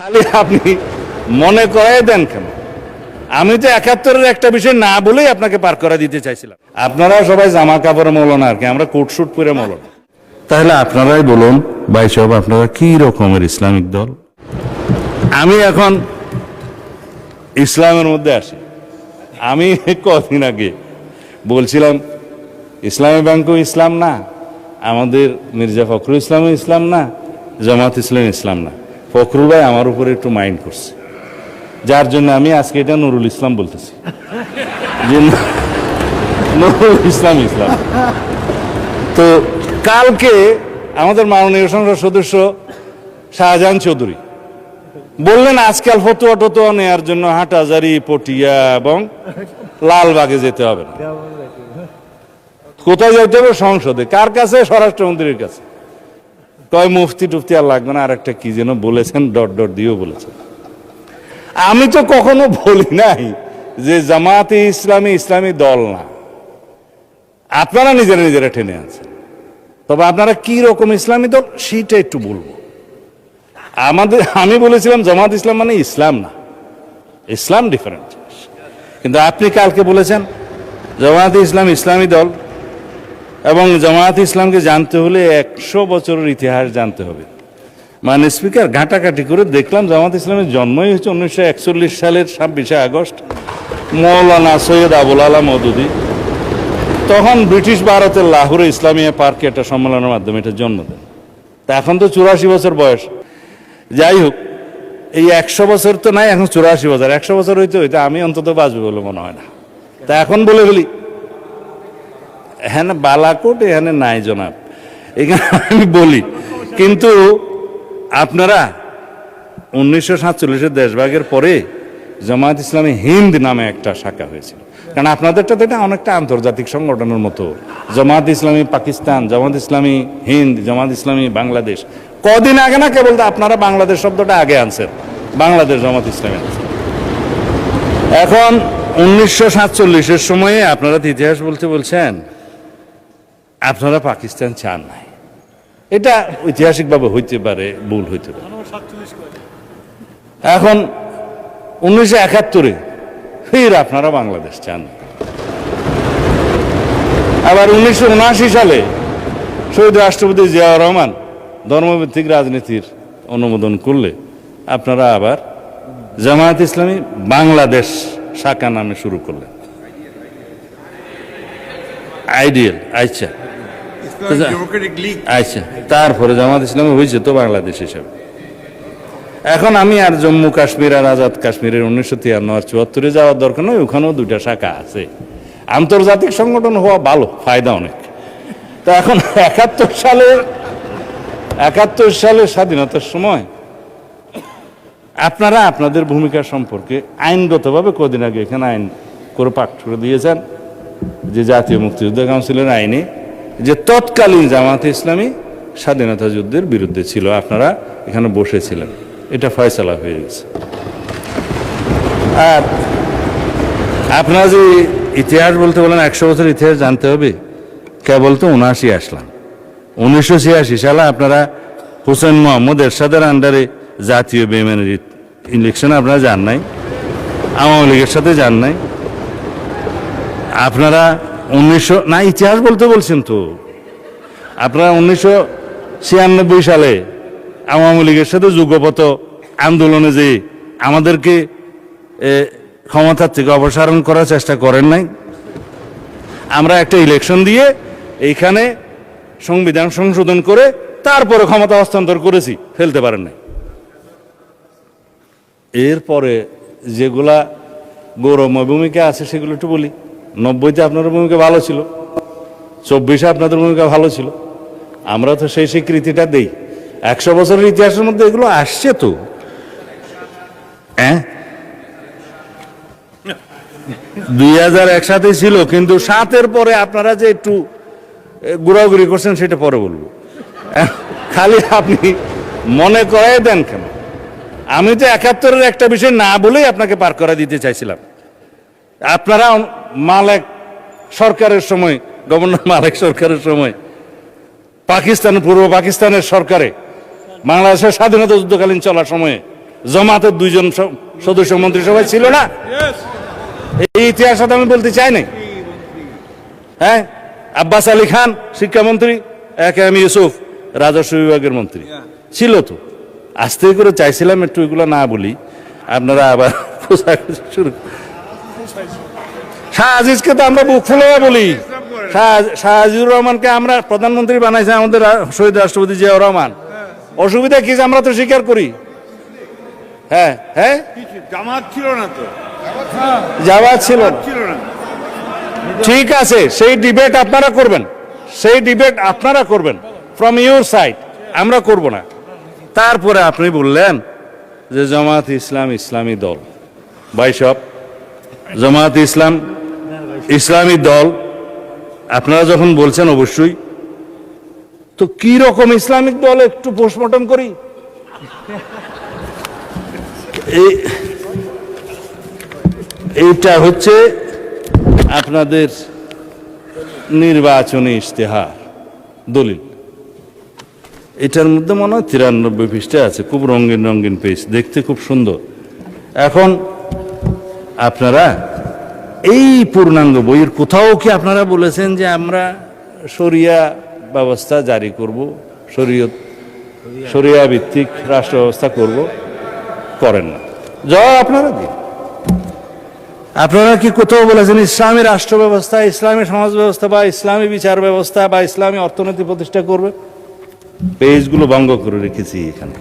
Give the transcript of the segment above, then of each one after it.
খালি আপনি মনে করাই দেন কেন? আমি তো ৭১-এর একটা বিষয় না বলেই আপনাকে পার করে দিতে চাইছিলাম। আপনারা সবাই জামা কাপড়ে মৌলানা আর কি, আমরা কোট শুট পরে মৌলানা। তাহলে আপনারাই বলুন ভাই সাহেব, আপনারা কি রকমের ইসলামিক দল? আমি এখন ইসলামের মধ্যে আসি। আমি কদিন আগে বলছিলাম ইসলামী ব্যাংকও ইসলাম না, আমাদের মির্জা ফখরুল ইসলামও ইসলাম না, জামাত ইসলাম ইসলাম না। ফখরুল ভাই আমার উপরে একটু মাইন্ড করছে, যার জন্য আমি আজকে এটা নুরুল ইসলাম বলতেছি, যে নুরুল ইসলাম ইসলাম। তো কালকে আমাদের মাননীয় সংসদ সদস্য শাহজাহান চৌধুরী বললেন আজকাল ফতুয়া টতুয়া নেওয়ার জন্য হাটহাজারী, পটিয়া এবং লালবাগে যেতে হবে না। কোথায় যেতে হবে? সংসদে। কার কাছে? স্বরাষ্ট্রমন্ত্রীর কাছে। কয় মুফতি টুফতি আর লাগবে না, আর একটা কি যেন বলেছেন, ডট ডট দিয়েও বলেছেন। আমি তো কখনো বলি নাই যে জামাতে ইসলামী ইসলামী দল না, আপনারা নিজেরা নিজেরা টেনে আছেন। তবে আপনারা কি রকম ইসলামী দল সেটা একটু বলবো। আমি বলেছিলাম জামাত ইসলাম মানে ইসলাম না, ইসলাম ডিফারেন্ট জিনিস। কিন্তু আপনি কালকে বলেছেন জামাত ইসলাম ইসলামী দল, এবং জামাত ইসলামকে জানতে হলে 100 বছরের ইতিহাস জানতে হবে। মানে স্পিকার ঘাটাঘাটি করে দেখলাম জামাত ইসলামের জন্মই হচ্ছে 1941 সালের 26শে আগস্ট, মৌলানা সৈয়দ আবুল আলা মওদুদী তখন ব্রিটিশ ভারতের লাহোরে ইসলামিয়া পার্কে একটা সম্মেলনের মাধ্যমে এটা জন্ম দেন। তা এখন তো 84 বছর বয়স। যাই হোক, এই 100 বছর তো নাই, এখন 84 বছর। 100 বছর হইতে হইতে আমি অন্তত বাঁচবো বলে মনে হয় না। তা এখন বলে ফেলি, হ্যাঁ না বালাকোট এখানে নাই জনাব, এখানে আমি বলি। কিন্তু আপনারা 1947-এর দেশভাগের পরে জামায়াত ইসলামী হিন্দ নামে একটা শাখা হয়েছিল। কারণ আপনাদেরটা তো এটা অনেকটা আন্তর্জাতিক সংগঠনের মতো, জামায়াত ইসলামী পাকিস্তান, জামায়াত ইসলামী হিন্দ, জামায়াত ইসলামী বাংলাদেশ। কদিন আগে না কেবল আপনারা বাংলাদেশ শব্দটা আগে আনছেন, বাংলাদেশ জামায়াত ইসলামী আনছেন। এখন 1947-এর সময়ে আপনারা ইতিহাস বলতে বলছেন আপনারা পাকিস্তান চান নাই। এটা ঐতিহাসিকভাবে হইতে পারে, ভুল হইতে পারে। এখন 1971-এ ফির আপনারা বাংলাদেশ চান। আবার 1979 সালে শহীদ রাষ্ট্রপতি জিয়াউর রহমান ধর্মভিত্তিক রাজনীতির অনুমোদন করলে আপনারা আবার জামায়াত ইসলামী বাংলাদেশ শাখা নামে শুরু করলেন, আইডিয়াল। আচ্ছা আচ্ছা, তারপরে জামাত ইসলামী হয়েছে তো বাংলাদেশ হিসাবে। এখন আমি আর জম্মু কাশ্মীর আর আজাদ কাশ্মীরের 1953 আর 74-এ যাওয়ার দরকার নয়, ওখানেও 2টা শাখা আছে। আন্তর্জাতিক সংগঠন হওয়া ভালো, ফায়দা অনেক। তো এখন 71 সালের স্বাধীনতার সময় আপনারা আপনাদের ভূমিকা সম্পর্কে আইনগতভাবে কদিন আগে এখানে আইন করে পাঠ করে দিয়েছেন, যে জাতীয় মুক্তিযুদ্ধ কাউন্সিলের আইনে যে তৎকালীন জামায়াতে ইসলামী স্বাধীনতা যুদ্ধের বিরুদ্ধে ছিল, আপনারা এখানে বসেছিলেন, এটা ফয়সালা হয়ে গেছে। আর আপনারা যে ইতিহাস বলতে বলেন 100 বছর ইতিহাস জানতে হবে, কেবল তো 79 আসলাম। 1986 সালে আপনারা হোসেন মোহাম্মদ এরশাদের আন্ডারে জাতীয় বেইমানির ইলেকশনে আপনারা যান নাই, আওয়ামী লীগের সাথে যান নাই। আপনারা 1900 না, ইতিহাস বলতে বলছেন তো, আপনারা 1996 সালে আওয়ামী লীগের সাথে যুগপত আন্দোলনে যে আমাদেরকে ক্ষমতার থেকে অপসারণ করার চেষ্টা করেন নাই। আমরা একটা ইলেকশন দিয়ে এইখানে সংবিধান সংশোধন করে তারপরে ক্ষমতা হস্তান্তর করেছি, ফেলতে পারেন নাই। এরপরে যেগুলা গৌরবময় ভূমিকা আছে সেগুলো একটু বলি। 90-তে আপনাদের ভূমিকা ভালো ছিল, 24-এ আপনাদের ভূমিকা ভালো ছিল, আমরা তো সেই স্বীকৃতিটা দেই। 100 বছরের ইতিহাসের মধ্যে এগুলো আসছে তো। হ্যাঁ, 2001 সাথে ছিল, কিন্তু 7-এর পরে আপনারা যে একটু ঘোরাঘুরি করছেন সেটা পরে বলবো। খালি আপনি মনে করাই দেন কেন? আমি তো 71-এর একটা বিষয় না বলেই আপনাকে পার করে দিতে চাইছিলাম। আপনারা মালেক সরকারের সময়, গভর্নর মালেক সরকারের সময়, পাকিস্তান, পূর্ব পাকিস্তানের সরকারে, বাংলাদেশের স্বাধীনতা যুদ্ধকালীন চলার সময়ে জামাতের 2 জন সদস্য মন্ত্রিসভায় ছিল না? এই ইতিহাস সাথে আমি বলতে চাই না। হ্যাঁ, আব্বাস আলী খান শিক্ষামন্ত্রী, এম ইউসুফ রাজস্ব বিভাগের মন্ত্রী ছিল তো। আস্তে করে চাইছিলাম একটু এগুলো না বলি, আপনারা আবার শুরু। শাহ আজিজকে তো আমরা বুক ফুলে বলি, শাহ আজিজুর রহমানকে আমরা প্রধানমন্ত্রী বানাইছে আমাদের শহীদ রাষ্ট্রপতি জিয়াউর রহমান। অসুবিধা কি আমরা তো স্বীকার করি। হ্যাঁ হ্যাঁ, জামাত ছিল না তো, জামাত ছিল না। ঠিক আছে, সেই ডিবেট আপনারা করবেন, সেই ডিবেট আপনারা করবেন ফ্রম ইউর সাইড, আমরা করব না। তারপরে আপনি বললেন যে জামাত ইসলাম ইসলামী দল। ভাই সব জামাত ইসলাম ইসলামী দল আপনারা যখন বলছেন, অবশ্যই তো কি রকম ইসলামিক দল একটু পোস্টমর্টম করি। এইটা হচ্ছে আপনাদের নির্বাচনী ইশতেহার দলিল। এটার মধ্যে মনে হয় 93 পৃষ্ঠা আছে, খুব রঙিন রঙিন পেজ, দেখতে খুব সুন্দর। এখন আপনারা এই পূর্ণাঙ্গ বইয়ের কোথাও কি আপনারা বলেছেন যে আমরা শরিয়া ব্যবস্থা জারি করব, শরিয়া ভিত্তিক রাষ্ট্র ব্যবস্থা করব? করেন না। জবাব আপনারা দিন। আপনারা কি কোথাও বলেছেন ইসলামী রাষ্ট্র ব্যবস্থা, ইসলামী সমাজ ব্যবস্থা বা ইসলামী বিচার ব্যবস্থা বা ইসলামী অর্থনীতি প্রতিষ্ঠা করবে? পেজগুলো ভঙ্গ করে রেখেছি এখানে,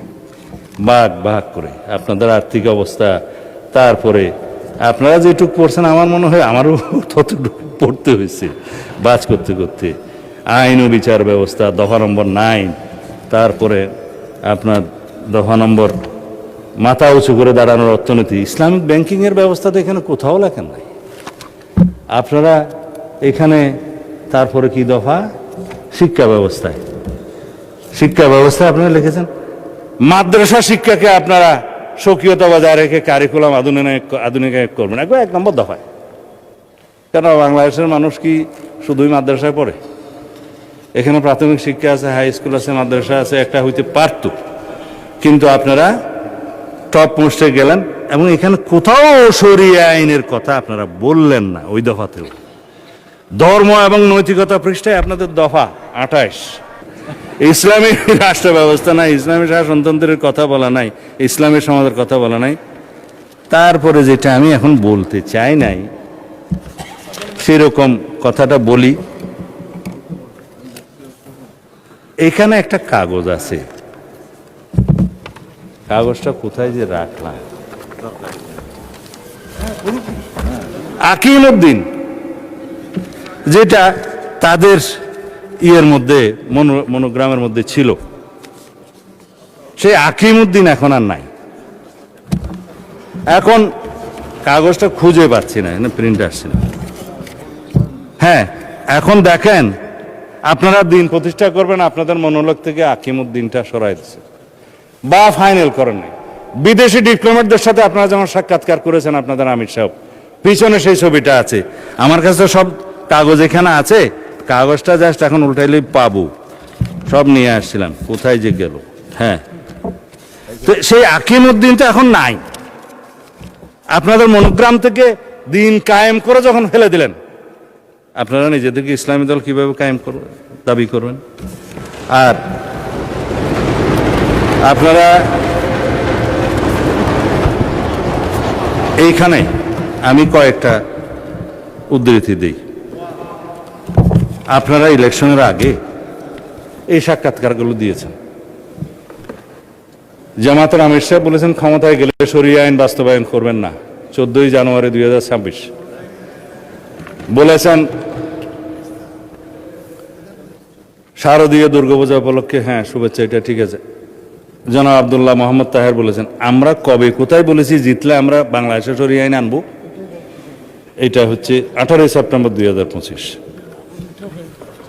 ভাগ ভাগ করে আপনাদের আর্থিক অবস্থা, তারপরে আপনারা যেটুকু পড়ছেন আমার মনে হয় আমারও ততটুকু পড়তে হয়েছে বাজ করতে করতে। আইন ও বিচার ব্যবস্থা দফা নম্বর 9, তারপরে আপনার দফা নম্বর মাথা উঁচু করে দাঁড়ানোর অর্থনীতি, ইসলামিক ব্যাংকিংয়ের ব্যবস্থা তো এখানে কোথাও লেখেন নাই আপনারা। এখানে তারপরে কি দফা? শিক্ষা ব্যবস্থায়, শিক্ষা ব্যবস্থায় আপনারা লিখেছেন মাদ্রাসা শিক্ষাকে আপনারা স্বকীয়তা বজায় রেখে কারিকুলাম আধুনিকায়ন করবেন, একবার 1 নম্বর দফায়। কেন বাংলাদেশের মানুষ কি শুধুই মাদ্রাসায় পড়ে? এখানে প্রাথমিক শিক্ষা আছে, হাই স্কুল আছে, মাদ্রাসা আছে, একটা হইতে পারত, কিন্তু আপনারা টপ মোস্টে গেলেন এবং এখানে কোথাও শরিয়া আইনের কথা আপনারা বললেন না। ওই দফাতেও ধর্ম এবং নৈতিকতা পৃষ্ঠায় আপনাদের দফা 28, ইসলামী রাষ্ট্র ব্যবস্থা নাই, ইসলামী শাসনতন্ত্রের কথা বলা নাই, ইসলামী সমাজের কথা বলা নাই। তারপরে যেটা আমি এখন বলতে চাই নাই সেরকম কথাটা বলি। এখানে একটা কাগজ আছে, কাগজটা কোথায় যে রাখলাম, আকিমউদ্দিন, যেটা তাদের ইয়ের মধ্যে মনোগ্রামের মধ্যে ছিল, সেই আকিমউদ্দিন এখন আর নাই। এখন কাগজটা খুঁজে পাচ্ছি না, প্রিন্ট আসছে না। হ্যাঁ, এখন দেখেন আপনারা দিন প্রতিষ্ঠা করবেন, আপনাদের মনোলগ থেকে আকিমউদ্দিনটা সরাই দিচ্ছে বা ফাইনাল করেন নাই। বিদেশি ডিপ্লোম্যাটদের সাথে আপনারা যেমন সাক্ষাৎকার করেছেন আপনাদের আমির সাহেব, পিছনে সেই ছবিটা আছে। আমার কাছে সব কাগজ এখানে আছে, কাগজটা জাস্ট এখন উল্টাইলে পাবো, সব নিয়ে আসছিলাম, কোথায় যে গেল। হ্যাঁ, তো সেই আকিমউদ্দিন তো এখন নাই। আপনাদের মনোগ্রাম থেকে দিন কায়েম করে যখন ফেলে দিলেন, আপনারা নিজেদেরকে ইসলামী দল কিভাবে কায়েম করবেন, দাবি করবেন? আর আপনারা এইখানে আমি কয়েকটা উদ্ধৃতি দিই। আপনারা ইলেকশনের আগে এই সাক্ষাৎকারগুলো দিয়েছেন। জামাতের আমির সাহেব বলেছেন ক্ষমতায় গেলে শরিয়া আইন বাস্তবায়ন করবেন না, 14 জানুয়ারি 2026 বলেছেন। শারদীয় দুর্গাপূজা উপলক্ষে, হ্যাঁ শুভেচ্ছা, এটা ঠিক আছে। জনাব আব্দুল্লাহ মোহাম্মদ তাহের বলেছেন আমরা কবে কোথায় বলেছি জিতলে আমরা বাংলাদেশে শরিয়া আইন আনবো? এটা হচ্ছে 18 সেপ্টেম্বর 2025।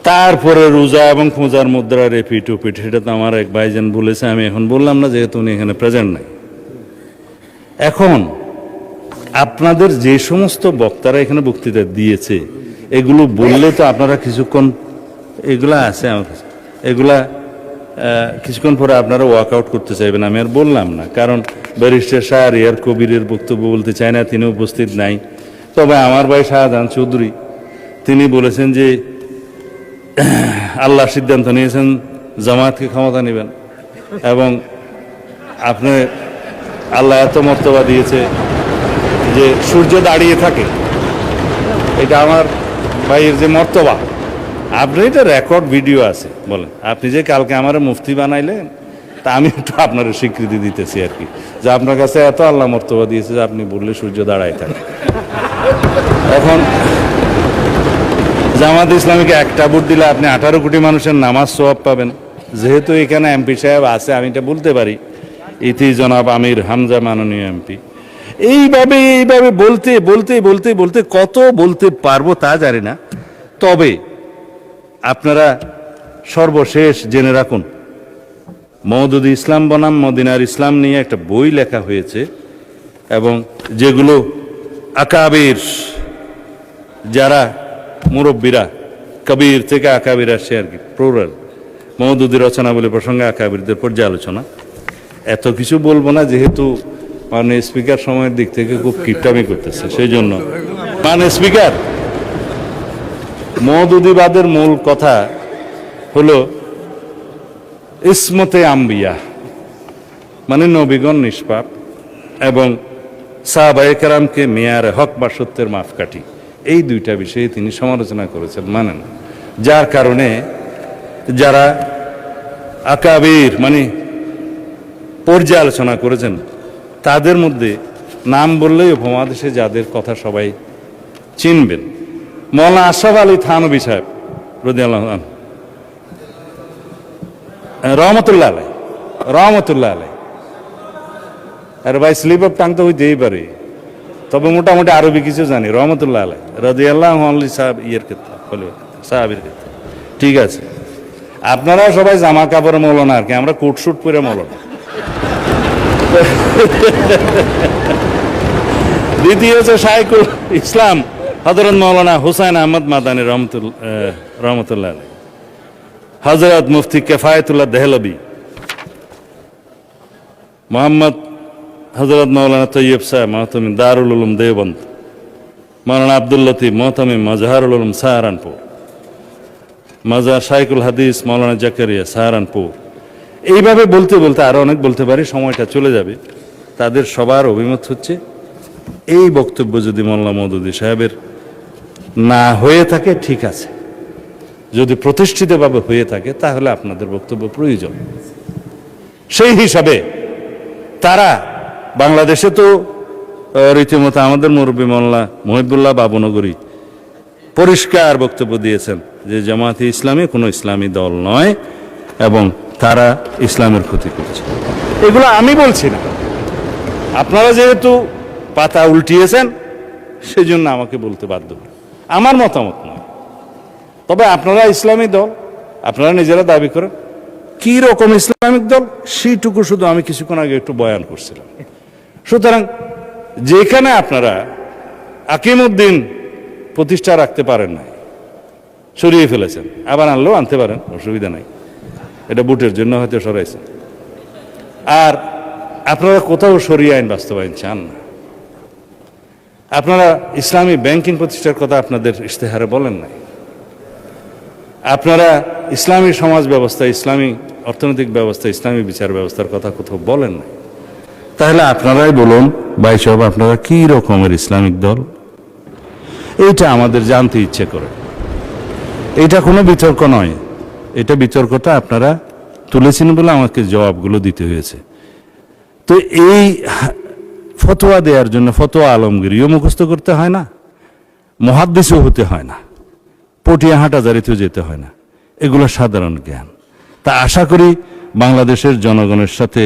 তারপরে রোজা এবং পূজার মুদ্রা রেপিট উপিট, সেটা তো আমার এক ভাইজান বলেছে, আমি এখন বললাম না যেহেতু উনি এখানে প্রেজেন্ট নাই। এখন আপনাদের যে সমস্ত বক্তারা এখানে বক্তৃতা দিয়েছে এগুলো বললে তো আপনারা কিছুক্ষণ, এগুলা আছে আমার কাছে, এগুলা কিছুক্ষণ পরে আপনারা ওয়ার্কআউট করতে চাইবেন, আমি আর বললাম না, কারণ ব্যারিস্টার শাহরিয়ার কবিরের বক্তব্য বলতে চায় না, তিনি উপস্থিত নাই। তবে আমার ভাই শাহজাহান চৌধুরী তিনি বলেছেন যে আল্লাহ সিদ্ধান্ত নিয়েছেন জামায়াতকে ক্ষমতা নেবেন, এবং আপনি আল্লাহ এত মর্তবা দিয়েছে যে সূর্য দাঁড়িয়ে থাকে, এটা আমার ভাইয়ের যে মর্তবা। আপনি এটা রেকর্ড ভিডিও আছে, বলেন আপনি যে কালকে আমার মুফতি বানাইলেন, তা আমি একটু আপনার স্বীকৃতি দিতেছি আর কি, যে আপনার কাছে এত আল্লাহ মর্তবা দিয়েছে যে আপনি বললে সূর্য দাঁড়ায় থাকে। এখন জামাত ইসলামীকে একটা ভোট দিলে আপনি 18 কোটি মানুষের নামাজ সওয়াব পাবেন। যেহেতু এখানে এমপি সাহেব আছে, আমি এটা বলতে পারি, ইতি জনাব আমির হামজা মাননীয় এমপি। এইভাবে বলতে বলতে বলতে বলতে কত বলতে পারবো তা জানি না। তবে আপনারা সর্বশেষ জেনে রাখুন, মওদুদ ইসলাম বনাম মদিনার ইসলাম নিয়ে একটা বই লেখা হয়েছে, এবং যেগুলো আকাবির যারা মুরব্বীরা, কবির থেকে আকাবির আসছে আর কি, প্লুরাল, মওদুদি রচনাবলী প্রসঙ্গে আকাবিরদের পর্যালোচনা। এত কিছু বলবো না, যেহেতু মানে স্পিকার সময়ের দিক থেকে খুব কিপটামি করতেছে, সেই জন্য মানে স্পিকার, মওদুদিবাদের মূল কথা হলো ইসমতে আম্বিয়া, মানে নবীগণ নিষ্পাপ এবং সাহাবায়ে কেরামকে মেয়ারে হক বা সত্যের মাপকাঠি, এই দুইটা বিষয়ে তিনি সমালোচনা করেছেন, মানেন। যার কারণে যারা আকাবির মানে পর্যালোচনা করেছেন, তাদের মধ্যে নাম বললেই উপমহাদেশে যাদের কথা সবাই চিনবেন, মৌলানা আশরাফ আলী থানভী সাহেব রাদিয়াল্লাহু আনহু, রহমতুল্লাহ আলাই, রহমতুল্লাহ আলাই। আর ভাই স্লিপ অফ টাং তো হইতেই পারে, তবে মোটামুটি আরবি কিছু জানি। রহমতুল্লাহ আলাই রাদিয়াল্লাহু আনহু সাহেব ইয়ের ক্ষেত্রে সাহাবীর ক্ষেত্রে, ঠিক আছে। আপনারা সবাই জামা কাপড় মৌলানা আর কি, আমরা কোট শুট পরে মৌলানা। দ্বিতীয় হচ্ছে শাইখুল ইসলাম হযরত মৌলানা হুসাইন আহমদ মাদানী রহমতুল্লাহ আলাই, হযরত মুফতি কিফায়াতুল্লাহ দেহলভী, মোহাম্মদ হযরত মৌলানা তৈয়ব সাহেব মাহতামি দারুল উলুম দেওবন্দ, মৌলানা আব্দুল লতিফ মোহতামি মাজহারুল উলুম সাহারানপুর, মাজার শাইখুল হাদিস মৌলানা জাকারিয়া সাহারানপুর। এইভাবে বলতে বলতে আরো অনেক বলতে পারি, সময়টা চলে যাবে। তাদের সবার অভিমত হচ্ছে এই বক্তব্য যদি মোল্লা মওদুদী সাহেবের না হয়ে থাকে ঠিক আছে, যদি প্রতিষ্ঠিতভাবে হয়ে থাকে তাহলে আপনাদের বক্তব্য প্রয়োজন। সেই হিসাবে তারা বাংলাদেশে তো রীতিমতো আমাদের মুরব্বী মোল্লা মহিবুল্লাহ বাবুনগরী পরিষ্কার বক্তব্য দিয়েছেন যে জামায়াতে ইসলামী কোনো ইসলামী দল নয় এবং তারা ইসলামের ক্ষতি করছে। এগুলো আমি বলছি না, আপনারা যেহেতু পাতা উল্টিয়েছেন সেজন্য আমাকে বলতে বাধ্য, আমার মতামত নয়। তবে আপনারা ইসলামী দল, আপনারা নিজেরা দাবি করেন, কি রকম ইসলামিক দল সেইটুকু শুধু আমি কিছুক্ষণ আগে একটু বয়ান করছিলাম। সুতরাং যেখানে আপনারা আকিমউদ্দিন প্রতিষ্ঠা রাখতে পারেন নাই, সরিয়ে ফেলেছেন, আবার আনলেও আনতে পারেন, অসুবিধা নাই, এটা বুটের জন্য হয়তো সরাইছেন। আর আপনারা কোথাও সরিয়ে আইন বাস্তবায়ন চান না। আপনারা ইসলামী ব্যাংকিং প্রতিষ্ঠার কথা আপনাদের ইশতেহারে বলেন নাই। আপনারা ইসলামী সমাজ ব্যবস্থা, ইসলামী অর্থনৈতিক ব্যবস্থা, ইসলামী বিচার ব্যবস্থার কথা কোথাও বলেন নাই। তাহলে আপনারাই বলুন ভাই সাহেব, আপনারা কি রকমের ইসলামিক দল? এইটা আমাদের জানতে ইচ্ছে করে। এটা কোনো বিতর্ক নয়, এটা বিতর্কটা আপনারা তুলেছেন বলে আমাকে জবাবগুলো দিতে হয়েছে। তো এই ফতোয়া দেওয়ার জন্য ফতোয়া আলমগীরিও মুখস্থ করতে হয় না, মুহাদ্দিসও হতে হয় না, পটিয়া হাটাজারিতেও যেতে হয় না, এগুলো সাধারণ জ্ঞান। তা আশা করি বাংলাদেশের জনগণের সাথে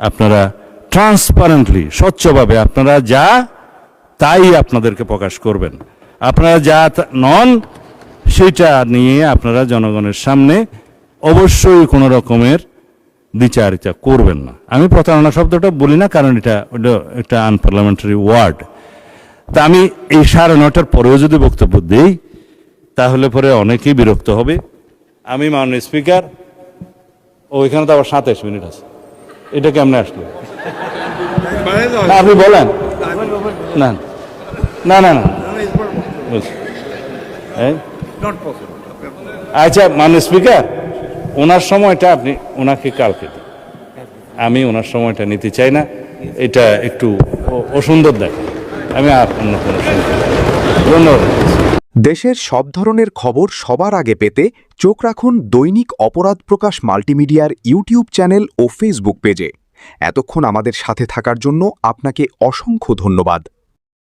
আপনারা ট্রান্সপারেন্টলি, স্বচ্ছভাবে আপনারা যা তাই আপনাদেরকে প্রকাশ করবেন। আপনারা যা নন সেটা নিয়ে আপনারা জনগণের সামনে অবশ্যই কোনো রকমের দ্বিচারিতা করবেন না। আমি প্রতারণা শব্দটা বলি না, কারণ এটা একটা আনপার্লামেন্টারি ওয়ার্ড। তা আমি এই 9:30 পরেও যদি বক্তব্য দেই তাহলে পরে অনেকেই বিরক্ত হবে। আমি মাননীয় স্পিকার ওইখানে তো আবার 27 মিনিট আছে, এটা কেমনে আসলো? বাড়াই দাও। না আপনি বলেন। না না না না এই, Not possible. আচ্ছা মানে স্পিকার, ওনার সময়টা আপনি ওনাকে কালকে দিন, আমি ওনার সময়টা নিতে চাই না, এটা একটু অসুন্দর দেখে, আমি আর অন্য কোনো সময়। ধন্যবাদ। দেশের সব ধরনের খবর সবার আগে পেতে চোখ রাখুন দৈনিক অপরাধ প্রকাশ মাল্টিমিডিয়ার ইউটিউব চ্যানেল ও ফেসবুক পেজে। এতক্ষণ আমাদের সাথে থাকার জন্য আপনাকে অসংখ্য ধন্যবাদ।